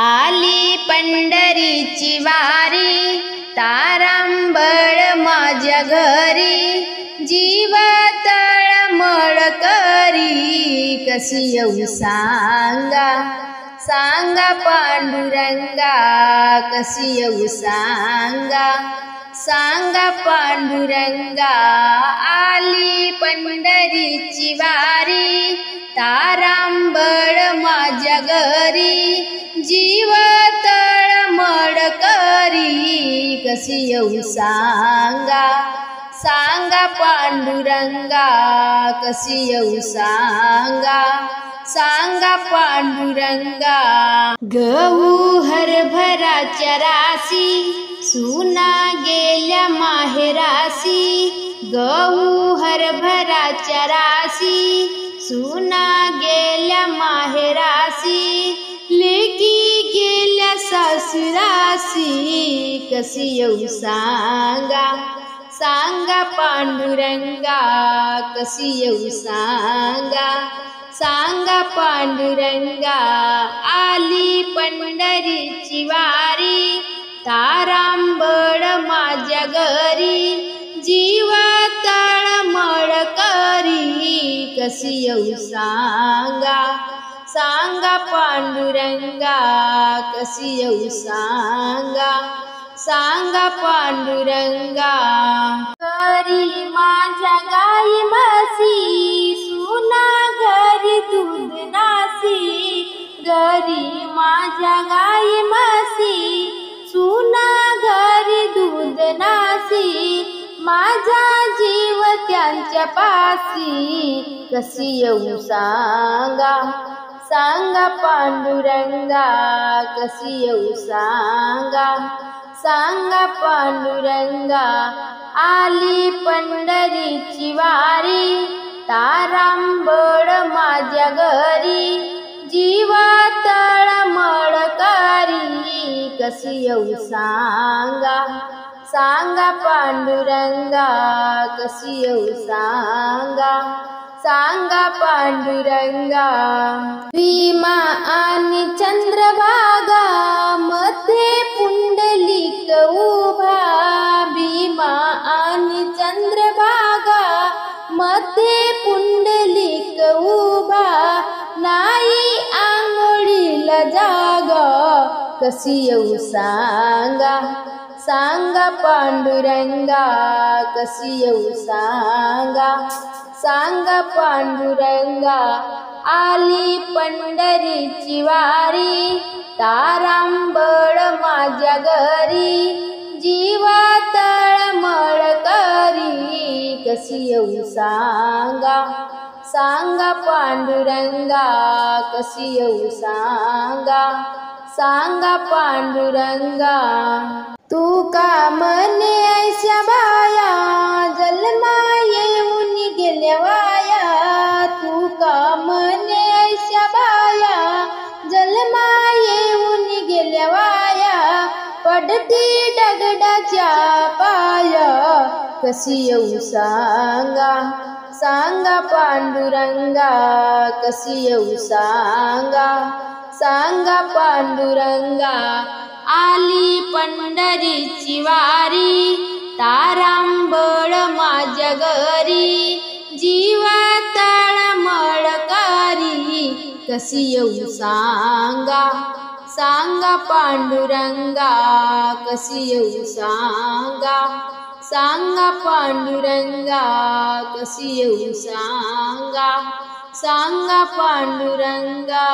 आली पंढरीची वारी, तारांबळ माझ्या घरी, जीव तळमळ करी, कशी येऊ सांगा, सांगा पांडुरंगा, कशी येऊ सांगा, सांगा पांडुरंगा. आली पंढरीची वारी, तारांबळ माझ्या घरी, जीव तळमळ करी, कशी येऊ सांगा, सांगा पांडुरंगा, कशी येऊ सांगा, सांगा पांडुरंगा. गहू हरभराच्या राशी, सुना गेल्या माहेराशी, गहू हरभराच्या राशी, सुना गेल्या माहेराशी, लेकी गेल्या सासुराशी, कशी येऊ सांगा, सांगा पांडुरंगा, कशी येऊ सांगा, सांगा पांडुरंगा. आली पंढरीची वारी, तारांबळ माझ्या घरी, जीव तळमळ करी, कशी येऊ सांगा, सांगा पांडुरंगा, कशी येऊ सांगा, सांगा पांडुरंगा. घरी माझ्या गाई म्हशी, सुना घरी दूध नासी, घरी माझ्या गाई म्हशी, सुना घरी दूध नासी, माझा जीव त्यांच्या पासी, कशी येऊ सांगा, सांगा पांडुरंगा, कशी येऊ सांगा, सांगा पांडुरंगा. आली पंढरीची वारी, तारांबळ माझ्या घरी, जीव तळमळ करी, कशी येऊ सांगा, सांगा पांडुरंगा, कशी येऊ सांगा, सांगा पांडुरंगा. भीमा आणि चंद्रभागा, मध्ये पुंडलिक उभा, भीमा आणि चंद्रभागा, मध्ये पुंडलिक उभा, नाही आंघोळीला जागा, कशी येऊ सांगा, सांगा पांडुरंगा, कशी येऊ सांगा, सांगा पांडुरंगा. आली पंढरीची वारी, तारांबळ माझ्या घरी, जीव तळमळ करी, कशी येऊ सांगा, सांगा पांडुरंगा, कशी येऊ सांगा, सांगा पांडुरंगा. तू का म्हणे ऐशा बाया, जन्मा येऊन गेल्या वाया, तू का म्हणे ऐशा बाया, जन्मा येऊन गेल्या वाया, पडती दगडाच्या पाया, कशी येऊ सांगा, सांगा पांडुरंगा, कशी येऊ सांगा, सांगा पांडुरंगा. आली पंढरीची वारी, तारांबळ माझ्या घरी, जीव तळमळ करी, कशी येऊ सांगा, सांगा पांडुरंगा, कशी येऊ सांगा, सांगा पांडुरंगा, कशी येऊ सांगा, सांगा पांडुरंगा.